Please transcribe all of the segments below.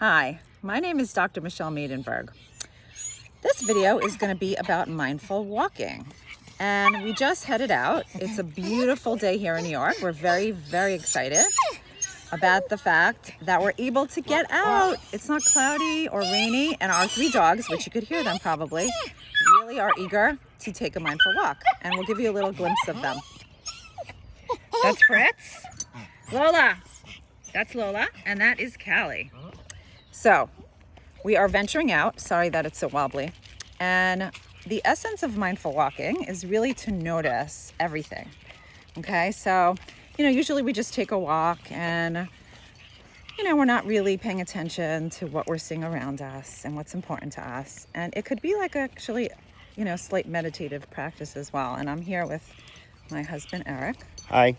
Hi, my name is Dr. Michelle Maidenberg. This video is going to be about mindful walking. And we just headed out. It's a beautiful day here in New York. We're very, very excited about the fact that we're able to get out. It's not cloudy or rainy, and our 3 dogs, which you could hear them probably, really are eager to take a mindful walk. And we'll give you a little glimpse of them. That's Fritz. Lola. That's Lola, and that is Callie. So we are venturing out. Sorry that it's so wobbly. And the essence of mindful walking is really to notice everything. Okay, so, usually we just take a walk and, we're not really paying attention to what we're seeing around us and what's important to us. And it could be like actually, slight meditative practice as well. And I'm here with my husband, Eric. Hi.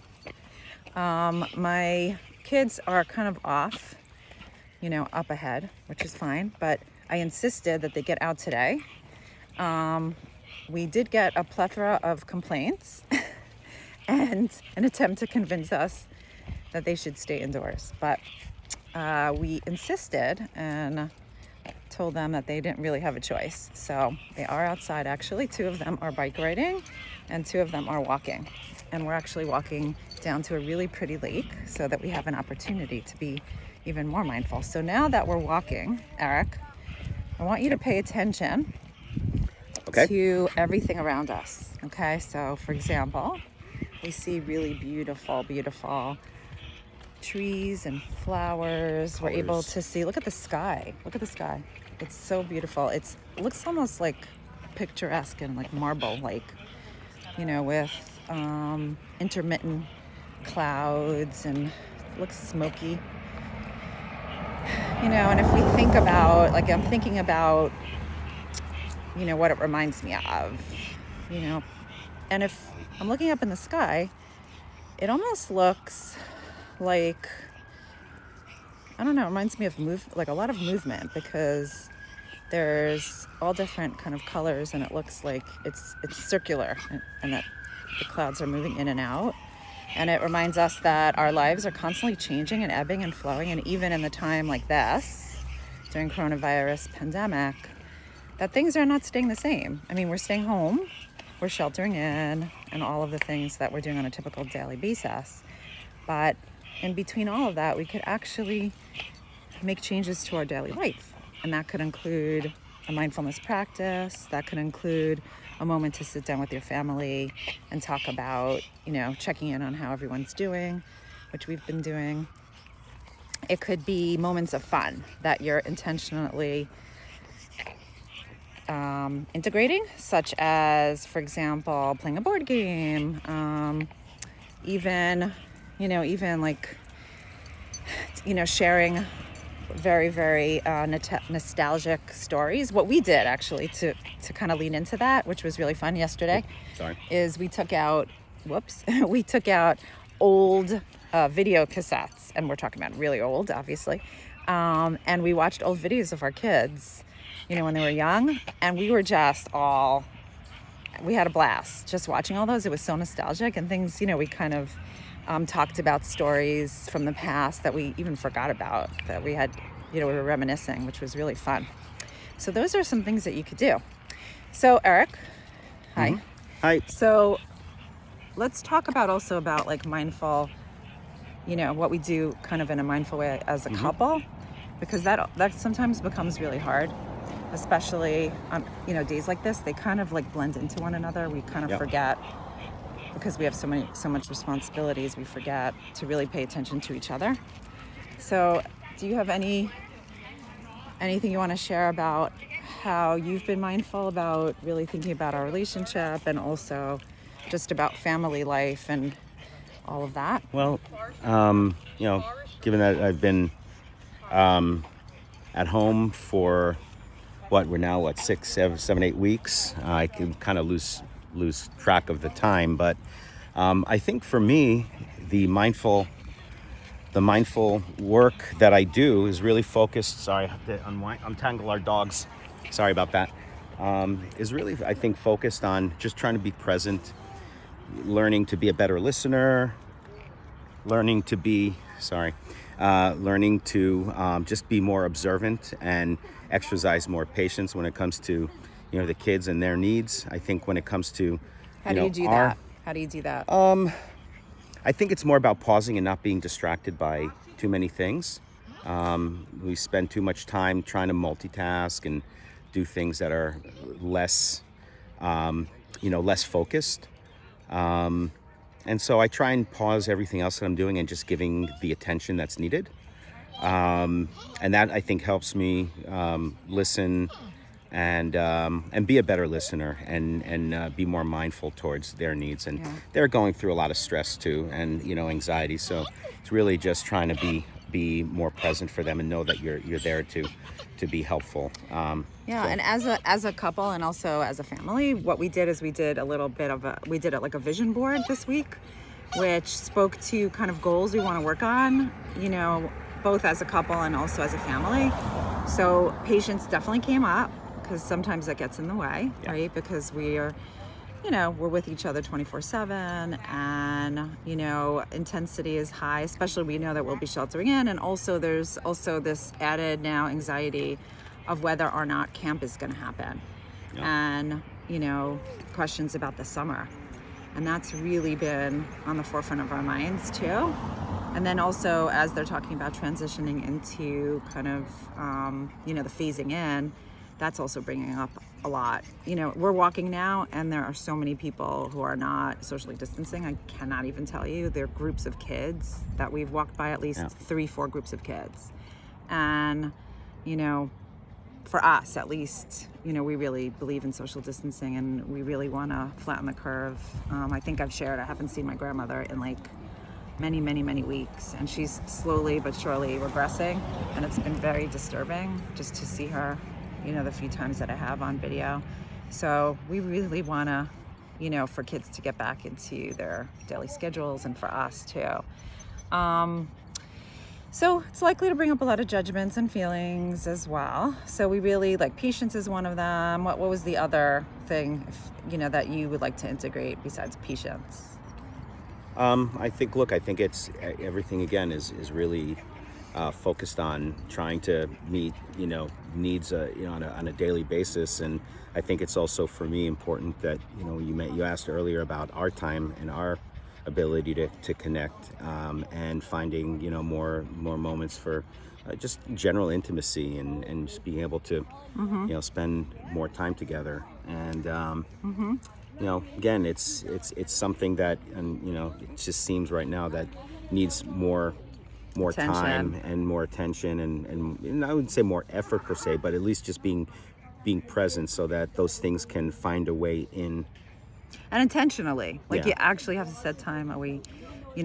My kids are kind of off, up ahead, which is fine, but I insisted that they get out today. We did get a plethora of complaints and an attempt to convince us that they should stay indoors, but we insisted and told them that they didn't really have a choice. So they are outside. Actually, 2 of them are bike riding and 2 of them are walking, and we're actually walking down to a really pretty lake so that we have an opportunity to be even more mindful. So now that we're walking, Eric, I want you to pay attention to everything around us. Okay, so for example, we see really beautiful trees and flowers. We're able to see, look at the sky. Look at the sky. It's so beautiful. It looks almost like picturesque and like marble, like, with intermittent clouds, and it looks smoky. And if we think about, like, I'm thinking about, what it reminds me of, and if I'm looking up in the sky, it almost looks like, I don't know, it reminds me of like a lot of movement, because there's all different kind of colors, and it looks like it's circular, and that the clouds are moving in and out. And it reminds us that our lives are constantly changing and ebbing and flowing. And even in the time like this, during coronavirus pandemic, that things are not staying the same. I mean, we're staying home, we're sheltering in, and all of the things that we're doing on a typical daily basis. But in between all of that, we could actually make changes to our daily life. And that could include a mindfulness practice. That could include a moment to sit down with your family and talk about, checking in on how everyone's doing, which we've been doing. It could be moments of fun that you're intentionally integrating, such as, for example, playing a board game, even like, sharing very, very nostalgic stories. What we did actually to kind of lean into that, which was really fun yesterday, is we took out old video cassettes, and we're talking about really old, obviously, and we watched old videos of our kids, when they were young, and we had a blast just watching all those. It was so nostalgic, and things, we kind of talked about stories from the past that we even forgot about, that we had, we were reminiscing, which was really fun. So those are some things that you could do. So Eric, hi. Mm-hmm. Hi. So let's talk about like mindful, what we do kind of in a mindful way as a couple, because that sometimes becomes really hard, especially on, days like this. They kind of like blend into one another. We kind of forget, because we have so much responsibilities, we forget to really pay attention to each other. So do you have anything you want to share about how you've been mindful about really thinking about our relationship, and also just about family life and all of that? Well, given that I've been at home for we're now 6, 7, 8 weeks, I can kind of lose track of the time, but I think for me, the mindful work that I do is really focused. Sorry, I have to untangle our dogs. Sorry about that. Is really, I think, focused on just trying to be present, learning to be a better listener, learning to be learning to just be more observant and exercise more patience when it comes to, the kids and their needs. I think when it comes to, How do you do that? How do you do that? I think it's more about pausing and not being distracted by too many things. We spend too much time trying to multitask and do things that are less, less focused. And so I try and pause everything else that I'm doing and just giving the attention that's needed. And that, I think, helps me listen and be a better listener and be more mindful towards their needs. And they're going through a lot of stress too, and anxiety. So it's really just trying to be more present for them and know that you're there to be helpful. And as a couple and also as a family, what we did is we did like a vision board this week, which spoke to kind of goals we want to work on, both as a couple and also as a family. So patience definitely came up, because sometimes that gets in the way, right? Because we are, we're with each other 24/7, and, intensity is high, especially we know that we'll be sheltering in. And also there's also this added now anxiety of whether or not camp is going to happen. And, questions about the summer. And that's really been on the forefront of our minds too. And then also as they're talking about transitioning into kind of, the phasing in, that's also bringing up a lot. We're walking now and there are so many people who are not socially distancing. I cannot even tell you. There are groups of kids that we've walked by, at least 3-4 groups of kids. And, for us at least, we really believe in social distancing and we really want to flatten the curve. I think I've shared, I haven't seen my grandmother in like many, many, many weeks, and she's slowly but surely regressing, and it's been very disturbing just to see her, the few times that I have on video. So we really want to, for kids to get back into their daily schedules, and for us too. So it's likely to bring up a lot of judgments and feelings as well. So we really, like, patience is one of them. What was the other thing, that you would like to integrate besides patience? I think it's everything again is really focused on trying to meet needs on a daily basis. And I think it's also for me important that you asked earlier about our time and our ability to connect, and finding more moments for just general intimacy and just being able to spend more time together. And again, it's something that, and it just seems right now that needs more attention. time and more attention, and I wouldn't say more effort per se, but at least just being present so that those things can find a way in. And intentionally, you actually have to set time away,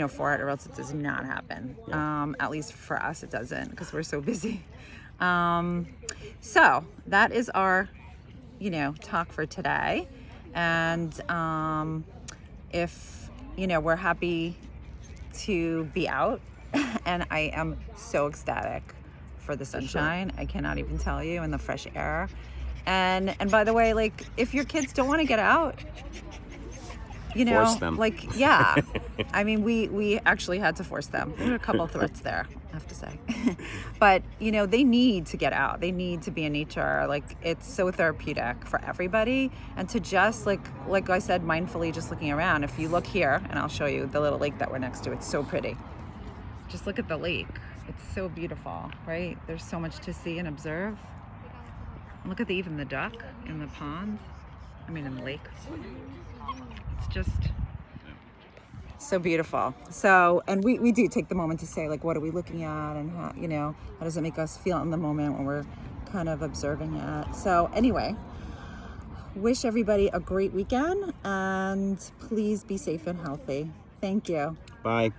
for it, or else it does not happen. At least for us, it doesn't, because we're so busy. So that is our, talk for today. And if, we're happy to be out, and I am so ecstatic for the sunshine. I cannot even tell you, and the fresh air. And by the way, like, if your kids don't want to get out, force them. I mean, we actually had to force them. There were a couple of threats there, I have to say. But, they need to get out. They need to be in nature. Like, it's so therapeutic for everybody. And to just, like I said, mindfully just looking around. If you look here, and I'll show you the little lake that we're next to, it's so pretty. Just look at the lake. It's so beautiful, right? There's so much to see and observe. And look at even the duck in the pond. In the lake. It's just so beautiful. So, and we do take the moment to say, like, what are we looking at, and how does it make us feel in the moment when we're kind of observing it. So anyway, wish everybody a great weekend, and please be safe and healthy. Thank you. Bye.